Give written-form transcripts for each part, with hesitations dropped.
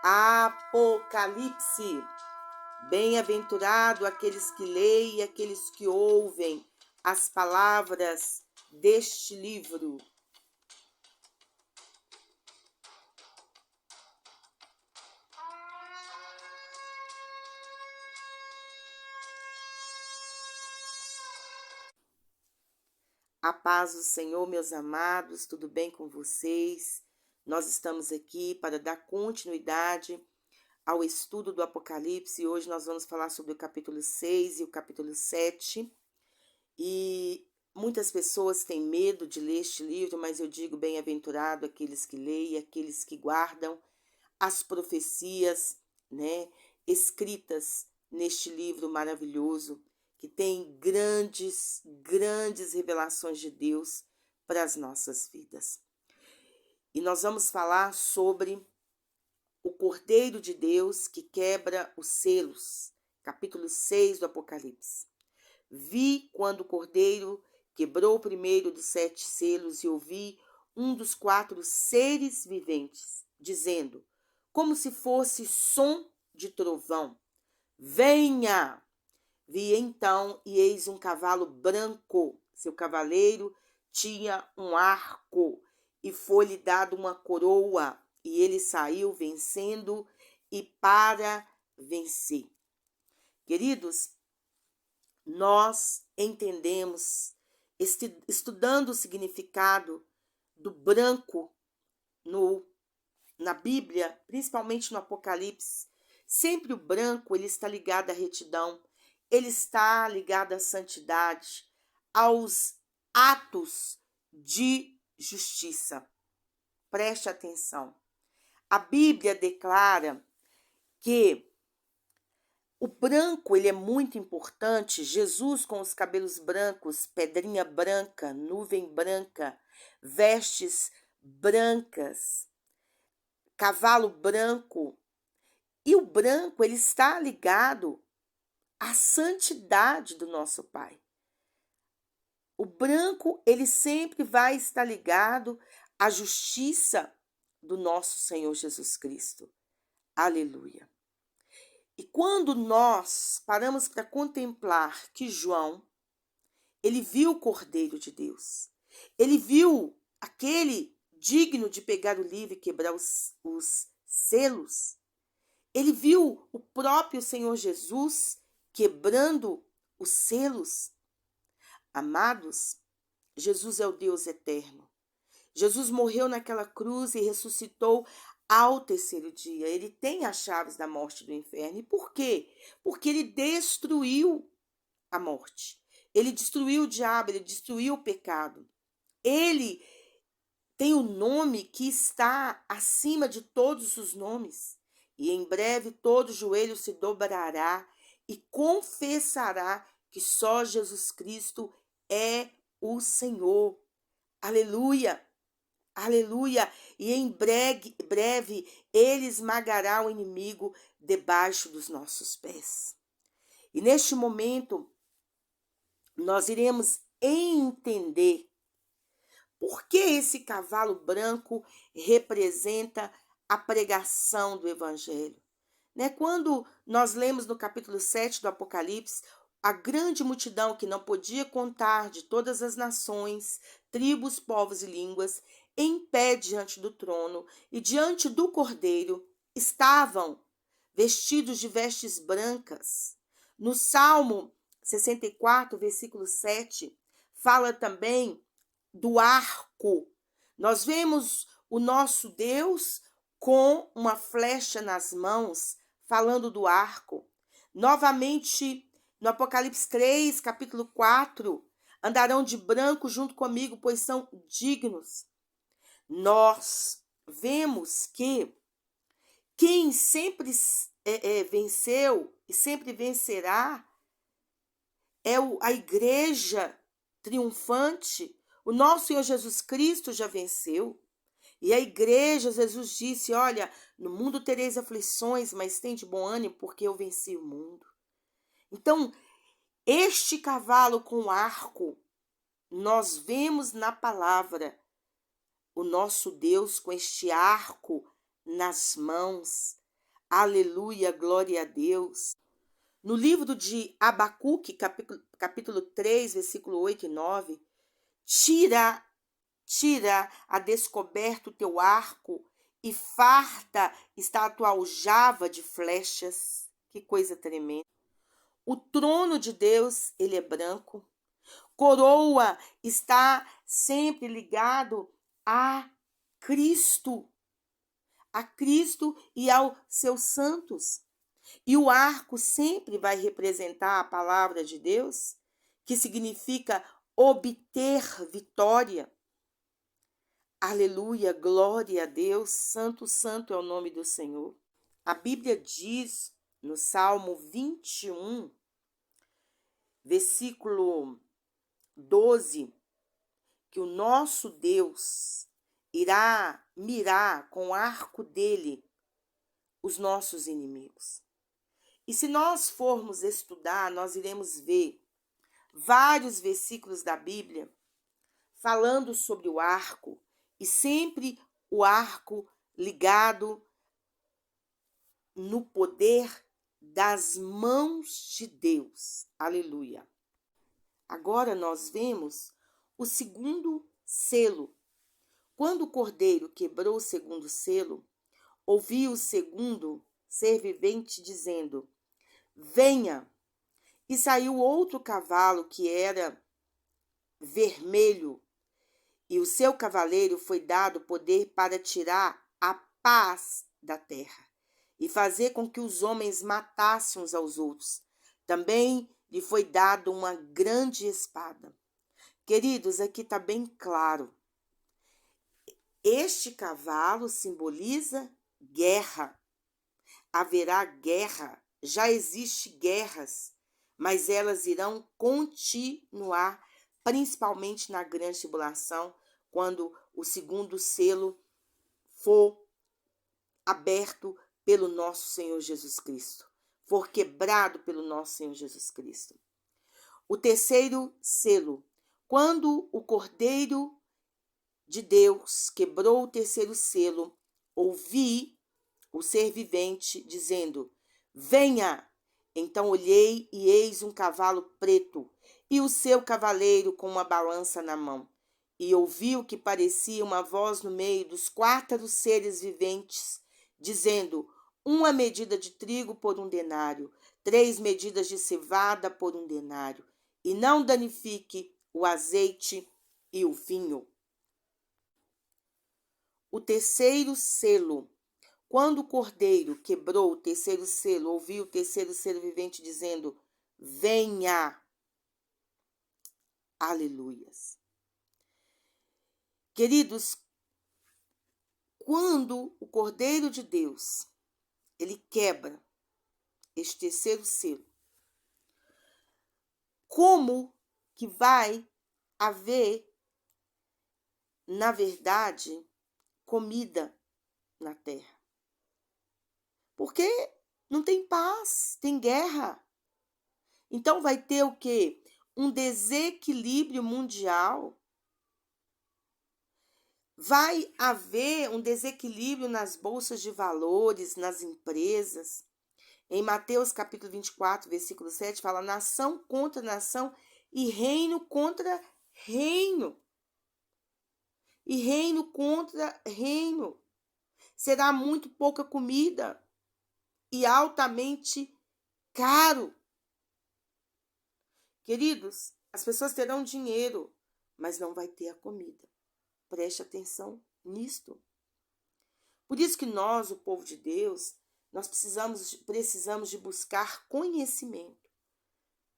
Apocalipse. Bem-aventurado aqueles que leem e aqueles que ouvem as palavras deste livro. A paz do Senhor, meus amados, tudo bem com vocês? Nós estamos aqui para dar continuidade ao estudo do Apocalipse. Hoje nós vamos falar sobre o capítulo 6 e o capítulo 7. E muitas pessoas têm medo de ler este livro, mas eu digo bem-aventurado aqueles que leem, aqueles que guardam as profecias, escritas neste livro maravilhoso, que tem grandes revelações de Deus para as nossas vidas. E nós vamos falar sobre o Cordeiro de Deus que quebra os selos, capítulo 6 do Apocalipse. Vi quando o Cordeiro quebrou o primeiro dos 7 selos e ouvi um dos 4 seres viventes, dizendo, como se fosse som de trovão, venha! Vi então, e eis um cavalo branco. Seu cavaleiro tinha um arco, e foi-lhe dado uma coroa, e ele saiu vencendo e para vencer. Queridos, nós entendemos, estudando o significado do branco na Bíblia, principalmente no Apocalipse, sempre o branco ele está ligado à retidão, ele está ligado à santidade, aos atos de justiça. Preste atenção. A Bíblia declara que o branco ele é muito importante. Jesus com os cabelos brancos, pedrinha branca, nuvem branca, vestes brancas, cavalo branco. E o branco ele está ligado à santidade do nosso Pai. O branco ele sempre vai estar ligado à justiça do nosso Senhor Jesus Cristo. Aleluia. E quando nós paramos para contemplar que João, ele viu o Cordeiro de Deus, ele viu aquele digno de pegar o livro e quebrar os selos, ele viu o próprio Senhor Jesus quebrando os selos. Amados, Jesus é o Deus eterno. Jesus morreu naquela cruz e ressuscitou ao terceiro dia. Ele tem as chaves da morte e do inferno. E por quê? Porque ele destruiu a morte. Ele destruiu o diabo, ele destruiu o pecado. Ele tem o nome que está acima de todos os nomes. E em breve todo joelho se dobrará e confessará que só Jesus Cristo é o Senhor. Aleluia! Aleluia! E em breve ele esmagará o inimigo debaixo dos nossos pés. E neste momento nós iremos entender por que esse cavalo branco representa a pregação do Evangelho. Quando nós lemos no capítulo 7 do Apocalipse, a grande multidão que não podia contar de todas as nações, tribos, povos e línguas, em pé diante do trono e diante do Cordeiro, estavam vestidos de vestes brancas. No Salmo 64, versículo 7, fala também do arco. Nós vemos o nosso Deus com uma flecha nas mãos, falando do arco. Novamente, no Apocalipse 3, capítulo 4, andarão de branco junto comigo, pois são dignos. Nós vemos que quem sempre venceu e sempre vencerá é a igreja triunfante. O nosso Senhor Jesus Cristo já venceu. E a igreja, Jesus disse, olha, no mundo tereis aflições, mas tende bom ânimo, porque eu venci o mundo. Então, este cavalo com arco, nós vemos na palavra o nosso Deus com este arco nas mãos, Aleluia, glória a Deus. No livro de Abacuque, capítulo 3, versículo 8 e 9, tira a descoberto o teu arco e farta está a tua aljava de flechas. Que coisa tremenda. O trono de Deus, ele é branco. Coroa está sempre ligado a Cristo e aos seus santos. E o arco sempre vai representar a palavra de Deus, que significa obter vitória. Aleluia, glória a Deus, santo, santo é o nome do Senhor. A Bíblia diz no Salmo 21, versículo 12, que o nosso Deus irá mirar com o arco dele os nossos inimigos. E se nós formos estudar, nós iremos ver vários versículos da Bíblia falando sobre o arco, e sempre o arco ligado no poder das mãos de Deus. Aleluia. Agora nós vemos o segundo selo. Quando o cordeiro quebrou o segundo selo, ouvi o segundo ser vivente dizendo: venha. E saiu outro cavalo que era vermelho, e o seu cavaleiro foi dado poder para tirar a paz da terra e fazer com que os homens matassem uns aos outros. Também lhe foi dado uma grande espada. Queridos, aqui está bem claro. Este cavalo simboliza guerra. Haverá guerra. Já existem guerras, mas elas irão continuar, principalmente na grande tribulação, quando o segundo selo for aberto pelo nosso Senhor Jesus Cristo, for quebrado pelo nosso Senhor Jesus Cristo. O terceiro selo, quando o Cordeiro de Deus quebrou o terceiro selo, ouvi o ser vivente dizendo: venha. Então olhei e eis um cavalo preto, e o seu cavaleiro com uma balança na mão. E ouvi o que parecia uma voz no meio dos 4 seres viventes, dizendo: uma medida de trigo por 1 denário, 3 medidas de cevada por 1 denário, e não danifique o azeite e o vinho. O terceiro selo. Quando o cordeiro quebrou o terceiro selo, ouvi o terceiro ser vivente dizendo: venha. Aleluias. Queridos, quando o Cordeiro de Deus, ele quebra este terceiro selo, como que vai haver, na verdade, comida na terra? Porque não tem paz, tem guerra. Então vai ter o quê? Um desequilíbrio mundial. Vai haver um desequilíbrio nas bolsas de valores, nas empresas. Em Mateus capítulo 24, versículo 7, fala: nação contra nação e reino contra reino. E reino contra reino. Será muito pouca comida e altamente caro. Queridos, as pessoas terão dinheiro, mas não vai ter a comida. Preste atenção nisto. Por isso que nós, o povo de Deus, nós precisamos de buscar conhecimento.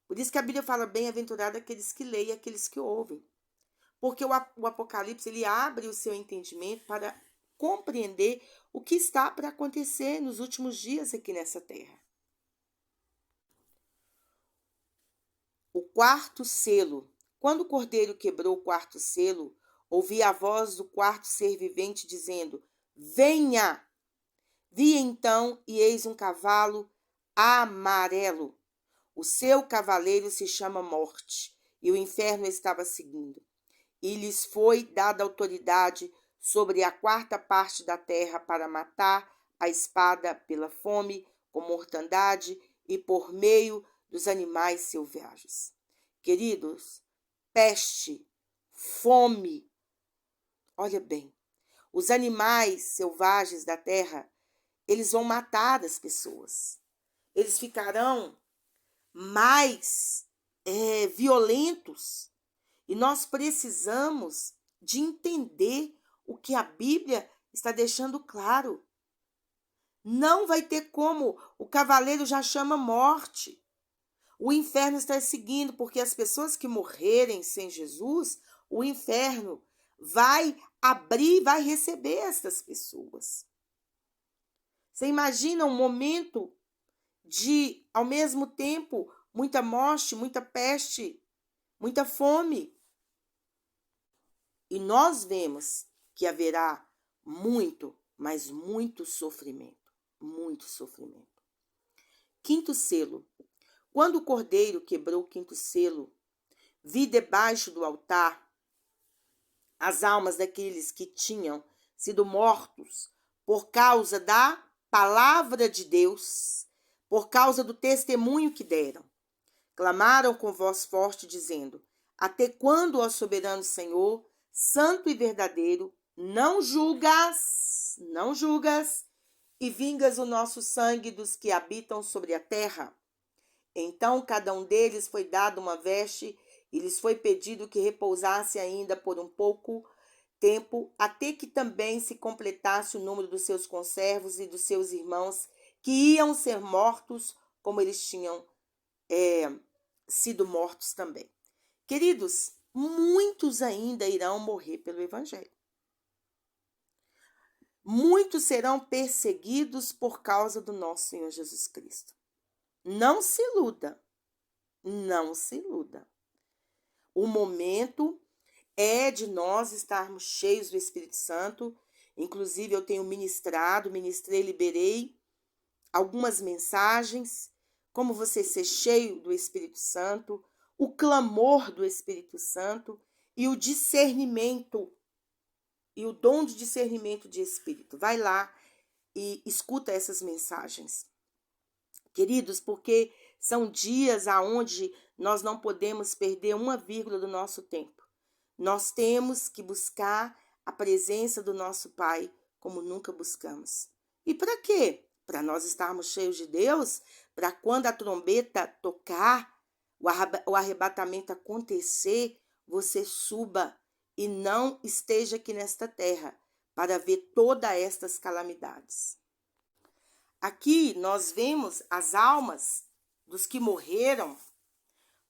Por isso que a Bíblia fala: bem-aventurado aqueles que leem e aqueles que ouvem. Porque o Apocalipse, ele abre o seu entendimento para compreender o que está para acontecer nos últimos dias aqui nessa terra. O quarto selo. Quando o cordeiro quebrou o quarto selo, ouvi a voz do quarto ser vivente dizendo: venha! Vi então, e eis um cavalo amarelo. O seu cavaleiro se chama Morte, e o inferno estava seguindo. E lhes foi dada autoridade sobre a 4ª parte da terra para matar, a espada, pela fome, com mortandade e por meio dos animais selvagens. Queridos, peste, fome, olha bem, os animais selvagens da terra, eles vão matar as pessoas. Eles ficarão mais violentos. E nós precisamos de entender o que a Bíblia está deixando claro. Não vai ter como, o cavaleiro já chama morte. O inferno está seguindo, porque as pessoas que morrerem sem Jesus, o inferno vai abrir, vai receber essas pessoas. Você imagina um momento de, ao mesmo tempo, muita morte, muita peste, muita fome. E nós vemos que haverá muito, mas muito sofrimento. Muito sofrimento. Quinto selo. Quando o cordeiro quebrou o quinto selo, vi debaixo do altar as almas daqueles que tinham sido mortos por causa da palavra de Deus, por causa do testemunho que deram. Clamaram com voz forte, dizendo: até quando, ó soberano Senhor, santo e verdadeiro, não julgas, e vingas o nosso sangue dos que habitam sobre a terra? Então cada um deles foi dado uma veste, e lhes foi pedido que repousasse ainda por um pouco tempo, até que também se completasse o número dos seus conservos e dos seus irmãos, que iam ser mortos, como eles tinham sido mortos também. Queridos, muitos ainda irão morrer pelo Evangelho. Muitos serão perseguidos por causa do nosso Senhor Jesus Cristo. Não se iluda. Não se iluda. O momento é de nós estarmos cheios do Espírito Santo. Inclusive, eu tenho ministrei, liberei algumas mensagens. Como você ser cheio do Espírito Santo, o clamor do Espírito Santo e o discernimento e o dom de discernimento de espírito. Vai lá e escuta essas mensagens. Queridos, porque são dias aonde nós não podemos perder uma vírgula do nosso tempo. Nós temos que buscar a presença do nosso Pai como nunca buscamos. E para quê? Para nós estarmos cheios de Deus, para quando a trombeta tocar, o arrebatamento acontecer, você suba e não esteja aqui nesta terra para ver todas estas calamidades. Aqui nós vemos as almas dos que morreram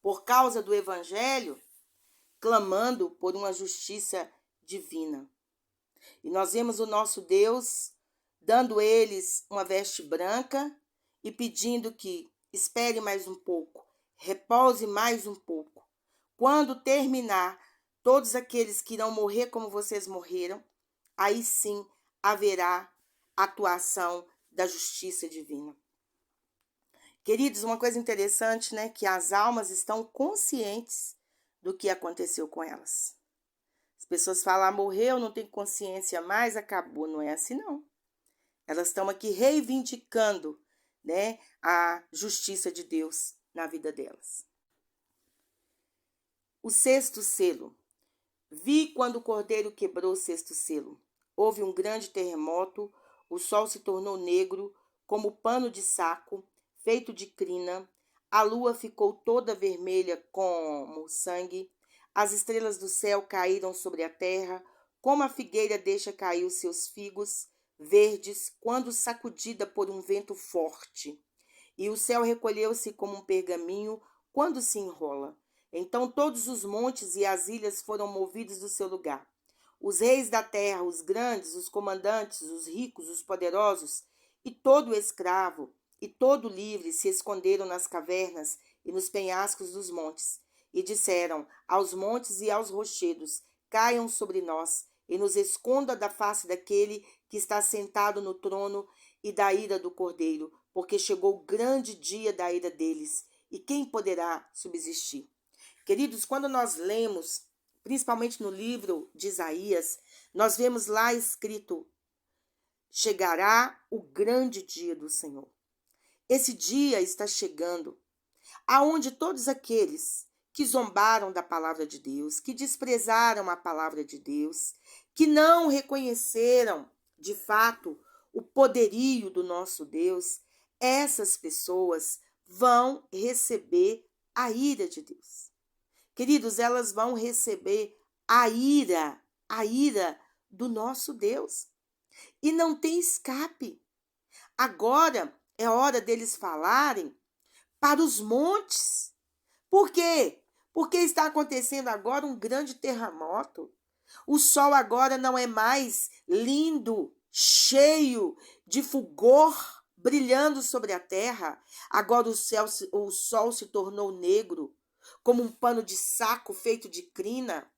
por causa do Evangelho, clamando por uma justiça divina. E nós vemos o nosso Deus dando eles uma veste branca e pedindo que espere mais um pouco, repouse mais um pouco. Quando terminar, todos aqueles que irão morrer como vocês morreram, aí sim haverá atuação da justiça divina. Queridos, uma coisa interessante, né, que as almas estão conscientes do que aconteceu com elas. As pessoas falam, morreu, não tem consciência mais, acabou. Não é assim, não. Elas estão aqui reivindicando, né, a justiça de Deus na vida delas. O sexto selo. Vi quando o cordeiro quebrou o sexto selo. Houve um grande terremoto, o sol se tornou negro, como pano de saco, feito de crina. A lua ficou toda vermelha como sangue. As estrelas do céu caíram sobre a terra, como a figueira deixa cair os seus figos verdes quando sacudida por um vento forte. E o céu recolheu-se como um pergaminho quando se enrola. Então todos os montes e as ilhas foram movidos do seu lugar. Os reis da terra, os grandes, os comandantes, os ricos, os poderosos, e todo o escravo, e todo livre se esconderam nas cavernas e nos penhascos dos montes. E disseram aos montes e aos rochedos, caiam sobre nós, e nos esconda da face daquele que está sentado no trono e da ira do Cordeiro, porque chegou o grande dia da ira deles, e quem poderá subsistir? Queridos, quando nós lemos, principalmente no livro de Isaías, nós vemos lá escrito: chegará o grande dia do Senhor. Esse dia está chegando, aonde todos aqueles que zombaram da palavra de Deus, que desprezaram a palavra de Deus, que não reconheceram, de fato, o poderio do nosso Deus, essas pessoas vão receber a ira de Deus. Queridos, elas vão receber a ira do nosso Deus. E não tem escape. Agora é hora deles falarem para os montes. Por quê? Porque está acontecendo agora um grande terremoto. O sol agora não é mais lindo, cheio de fulgor, brilhando sobre a terra. Agora o sol se tornou negro, como um pano de saco feito de crina.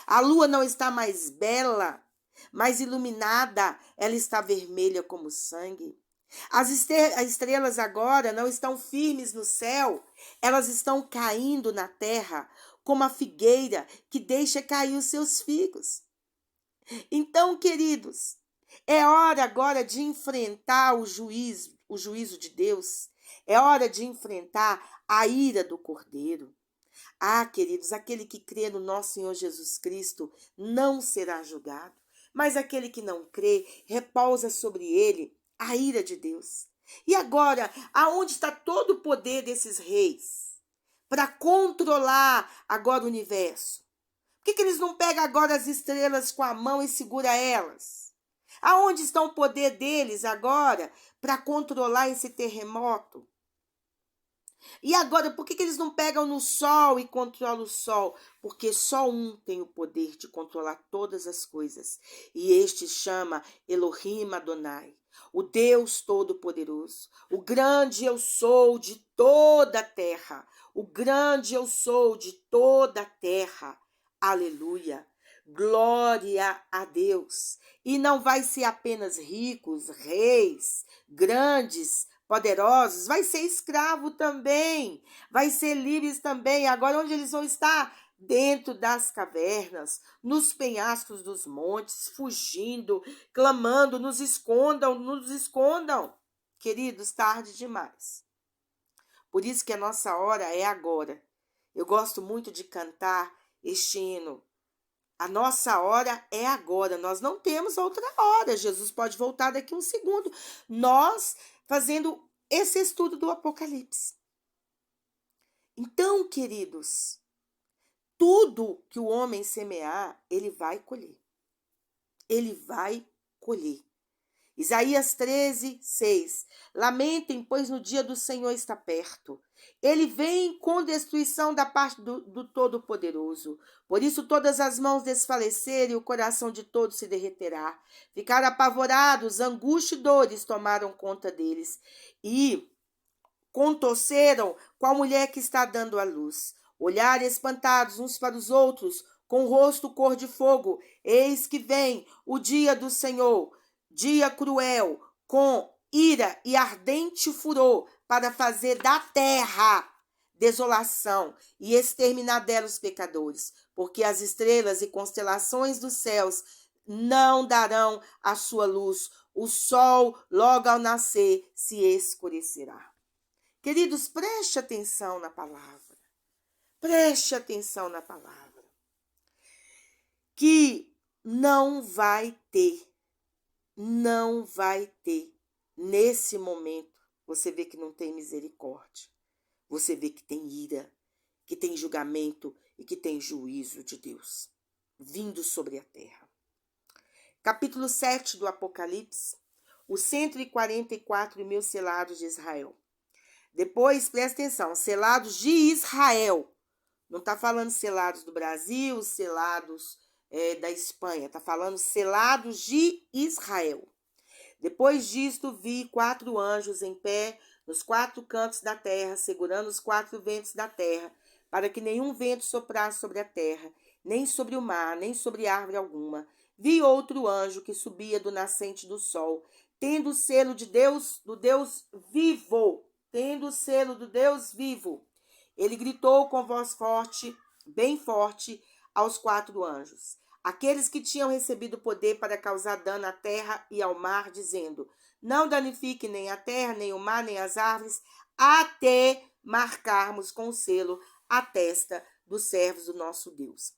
A lua não está mais bela, mais iluminada, ela está vermelha como sangue. As estrelas agora não estão firmes no céu, elas estão caindo na terra, como a figueira que deixa cair os seus figos. Então, queridos, é hora agora de enfrentar o juízo de Deus. É hora de enfrentar a ira do Cordeiro. Ah, queridos, aquele que crê no nosso Senhor Jesus Cristo não será julgado, mas aquele que não crê, repousa sobre ele a ira de Deus. E agora, aonde está todo o poder desses reis para controlar agora o universo? Por que eles não pegam agora as estrelas com a mão e segura elas? Aonde está o poder deles agora para controlar esse terremoto? E agora, por que eles não pegam no sol e controlam o sol? Porque só um tem o poder de controlar todas as coisas. E este chama Elohim Adonai, o Deus Todo-Poderoso. O grande eu sou de toda a terra. O grande eu sou de toda a terra. Aleluia. Glória a Deus. E não vai ser apenas ricos, reis, grandes, poderosos, vai ser escravo também, vai ser livres também. Agora, onde eles vão estar? Dentro das cavernas, nos penhascos dos montes, fugindo, clamando, nos escondam, nos escondam. Queridos, tarde demais. Por isso que a nossa hora é agora. Eu gosto muito de cantar este hino. A nossa hora é agora, nós não temos outra hora. Jesus pode voltar daqui um segundo. Nós fazendo esse estudo do Apocalipse. Então, queridos, tudo que o homem semear, ele vai colher. Ele vai colher. Isaías 13, 6. Lamentem, pois no dia do Senhor está perto. Ele vem com destruição da parte do Todo-Poderoso. Por isso todas as mãos desfaleceram e o coração de todos se derreterá. Ficaram apavorados, angústia e dores tomaram conta deles. E contorceram com a mulher que está dando à luz. Olharam espantados uns para os outros, com o rosto cor de fogo. Eis que vem o dia do Senhor, dia cruel, com ira e ardente furor, para fazer da terra desolação e exterminar dela os pecadores, porque as estrelas e constelações dos céus não darão a sua luz, o sol logo ao nascer se escurecerá. Queridos, preste atenção na palavra, preste atenção na palavra, que não vai ter, nesse momento, você vê que não tem misericórdia, você vê que tem ira, que tem julgamento e que tem juízo de Deus vindo sobre a terra. Capítulo 7 do Apocalipse, os 144.000 selados de Israel. Depois, presta atenção, selados de Israel. Não está falando selados do Brasil, selados da Espanha. Está falando selados de Israel. Depois disto, vi 4 anjos em pé nos 4 cantos da terra, segurando os 4 ventos da terra, para que nenhum vento soprasse sobre a terra, nem sobre o mar, nem sobre árvore alguma. Vi outro anjo que subia do nascente do sol, tendo o selo de Deus, do Deus vivo. Tendo o selo do Deus vivo. Ele gritou com voz forte, bem forte, aos 4 anjos. aqueles que tinham recebido poder para causar dano à terra e ao mar, dizendo: não danifique nem a terra, nem o mar, nem as árvores, até marcarmos com o selo a testa dos servos do nosso Deus.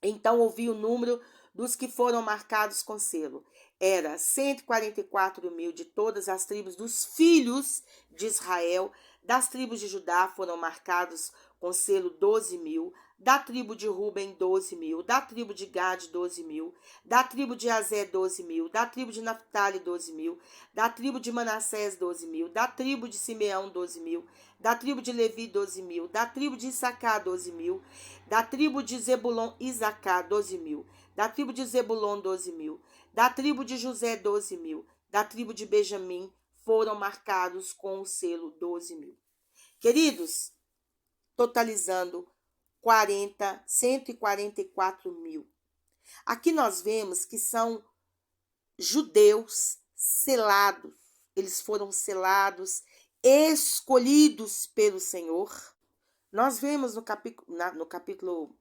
Então ouvi o número dos que foram marcados com selo. Era 144.000 de todas as tribos dos filhos de Israel. Das tribos de Judá foram marcados com selo 12.000. Da tribo de Ruben, 12.000. Da tribo de Gade, 12.000. Da tribo de Azé, 12.000. Da tribo de Naphtali, 12.000. Da tribo de Manassés, 12.000. Da tribo de Simeão, 12.000. Da tribo de Levi, 12.000. Da tribo de Issacar, 12.000. Da tribo de Zebulon, Isacar, 12.000. Da tribo de Zebulon, 12.000. Da tribo de José, 12.000. Da tribo de Benjamim foram marcados com o selo 12.000. Queridos, totalizando 144.000. Aqui nós vemos que são judeus selados. Eles foram selados, escolhidos pelo Senhor. Nós vemos no capítulo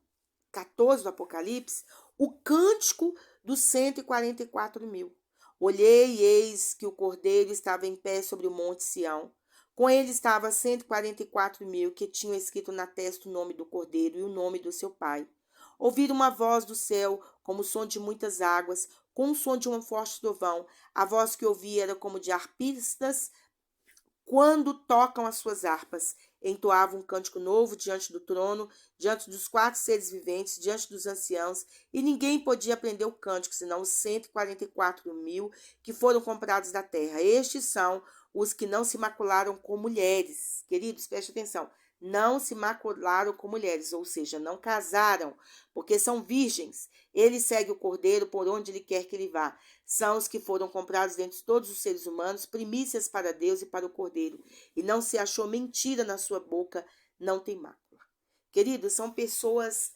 14 do Apocalipse o cântico dos 144.000. Olhei e eis que o Cordeiro estava em pé sobre o monte Sião. Com ele estava 144.000 que tinham escrito na testa o nome do Cordeiro e o nome do seu pai. Ouviram uma voz do céu, como o som de muitas águas, com o som de um forte trovão. A voz que ouvi era como de harpistas quando tocam as suas harpas. Entoavam um cântico novo diante do trono, diante dos 4 seres viventes, diante dos anciãos, e ninguém podia aprender o cântico, senão os 144.000 que foram comprados da terra. Estes são os que não se macularam com mulheres. Queridos, preste atenção. Não se macularam com mulheres, ou seja, não casaram, porque são virgens. Ele segue o Cordeiro por onde ele quer que ele vá. São os que foram comprados dentre todos os seres humanos, primícias para Deus e para o Cordeiro. E não se achou mentira na sua boca, não tem mácula. Queridos, são pessoas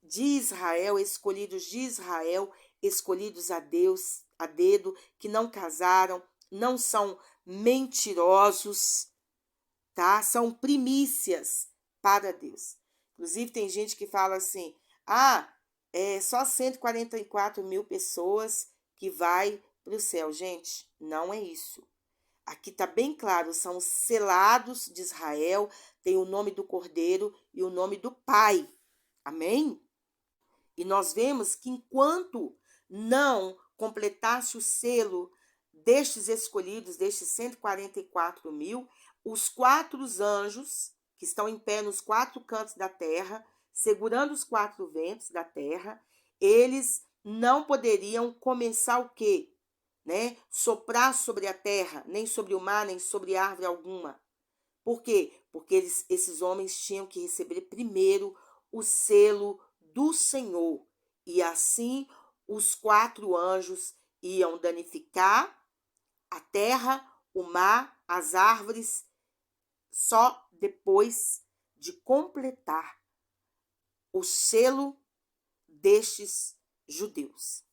de Israel, escolhidos de Israel, escolhidos a Deus, a dedo, que não casaram, não são mentirosos, tá? São primícias para Deus. Inclusive, tem gente que fala assim, é só 144.000 pessoas que vai para o céu. Gente, não é isso. Aqui está bem claro, são selados de Israel, tem o nome do Cordeiro e o nome do Pai. Amém? E nós vemos que enquanto não completasse o selo destes escolhidos, destes 144.000, os 4 anjos que estão em pé nos 4 cantos da terra, segurando os 4 ventos da terra, eles não poderiam começar o quê? Soprar sobre a terra, nem sobre o mar, nem sobre árvore alguma. Por quê? Porque esses homens tinham que receber primeiro o selo do Senhor. E assim os 4 anjos iam danificar a terra, o mar, as árvores, só depois de completar o selo destes judeus.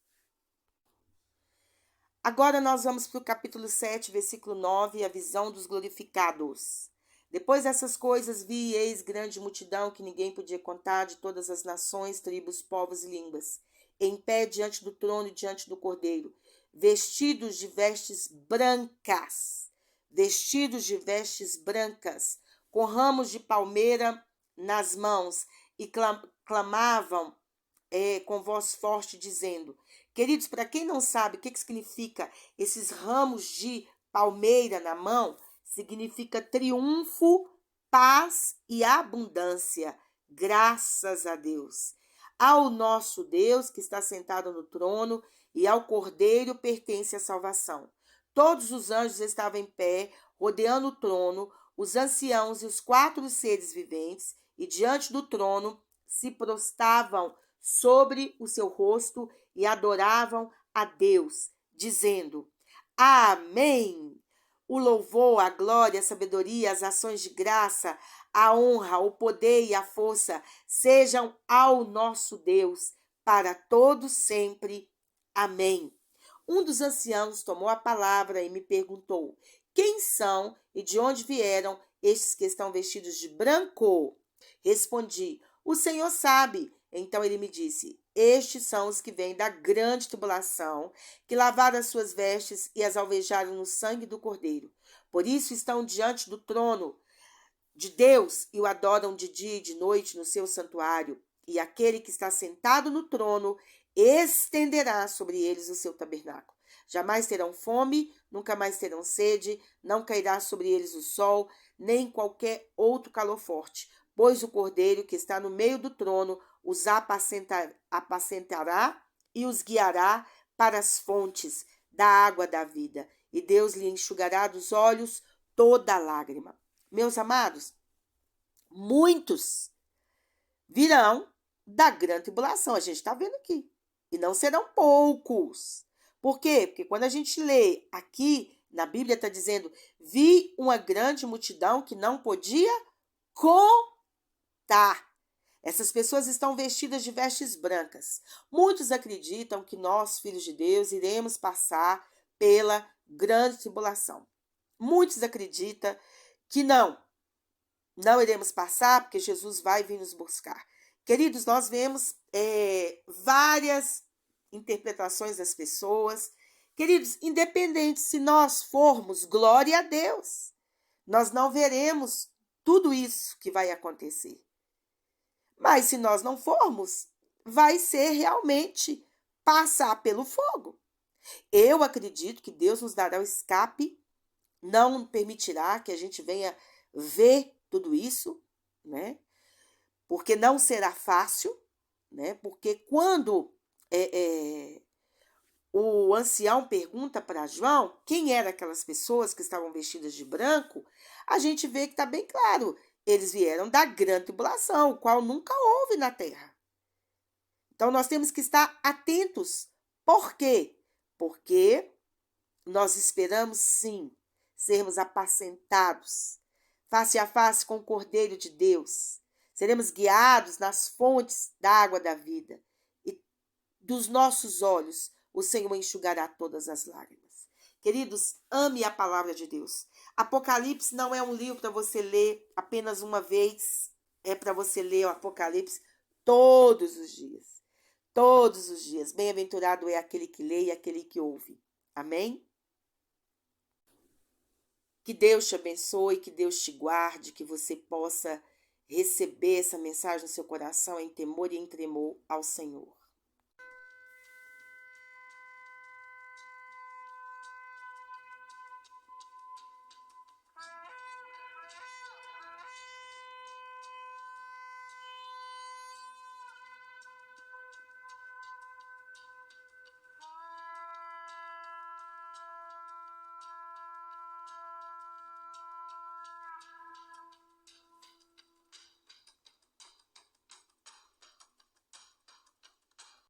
Agora nós vamos para o capítulo 7, versículo 9, a visão dos glorificados. Depois dessas coisas vi e eis grande multidão que ninguém podia contar, de todas as nações, tribos, povos e línguas, em pé diante do trono e diante do Cordeiro, vestidos de vestes brancas, com ramos de palmeira nas mãos, e clamavam com voz forte, dizendo... Queridos, para quem não sabe o que significa esses ramos de palmeira na mão, significa triunfo, paz e abundância. Graças a Deus. Ao nosso Deus que está sentado no trono e ao Cordeiro pertence a salvação. Todos os anjos estavam em pé, rodeando o trono, os anciãos e os 4 seres viventes, e diante do trono se prostravam sobre o seu rosto e adoravam a Deus, dizendo: Amém! O louvor, a glória, a sabedoria, as ações de graça, a honra, o poder e a força sejam ao nosso Deus, para todos sempre. Amém. Um dos anciãos tomou a palavra e me perguntou: quem são e de onde vieram estes que estão vestidos de branco? Respondi: o Senhor sabe. Então ele me disse: estes são os que vêm da grande tribulação, que lavaram as suas vestes e as alvejaram no sangue do Cordeiro. Por isso estão diante do trono de Deus e o adoram de dia e de noite no seu santuário. E aquele que está sentado no trono estenderá sobre eles o seu tabernáculo. Jamais terão fome, nunca mais terão sede, não cairá sobre eles o sol, nem qualquer outro calor forte, pois o Cordeiro que está no meio do trono os apacentará e os guiará para as fontes da água da vida, e Deus lhe enxugará dos olhos toda lágrima. Meus amados, muitos virão da grande tribulação, a gente está vendo aqui, e não serão poucos. Por quê? Porque quando a gente lê aqui, na Bíblia está dizendo, vi uma grande multidão que não podia contar. Essas pessoas estão vestidas de vestes brancas. Muitos acreditam que nós, filhos de Deus, iremos passar pela grande tribulação. Muitos acreditam que não iremos passar, porque Jesus vai vir nos buscar. Queridos, nós vemos várias interpretações das pessoas. Queridos, independente se nós formos, glória a Deus, nós não veremos tudo isso que vai acontecer. Mas se nós não formos, vai ser realmente passar pelo fogo. Eu acredito que Deus nos dará o escape, não permitirá que a gente venha ver tudo isso, né? Porque não será fácil, né? Porque quando o ancião pergunta para João quem eram aquelas pessoas que estavam vestidas de branco, a gente vê que está bem claro. Eles vieram da grande tribulação, o qual nunca houve na terra. Então, nós temos que estar atentos. Por quê? Porque nós esperamos, sim, sermos apacentados, face a face com o Cordeiro de Deus. Seremos guiados nas fontes da água da vida. E dos nossos olhos, o Senhor enxugará todas as lágrimas. Queridos, ame a palavra de Deus. Apocalipse não é um livro para você ler apenas uma vez. É para você ler o Apocalipse todos os dias. Todos os dias. Bem-aventurado é aquele que lê e aquele que ouve. Amém? Que Deus te abençoe, que Deus te guarde, que você possa receber essa mensagem no seu coração em temor e em tremor ao Senhor.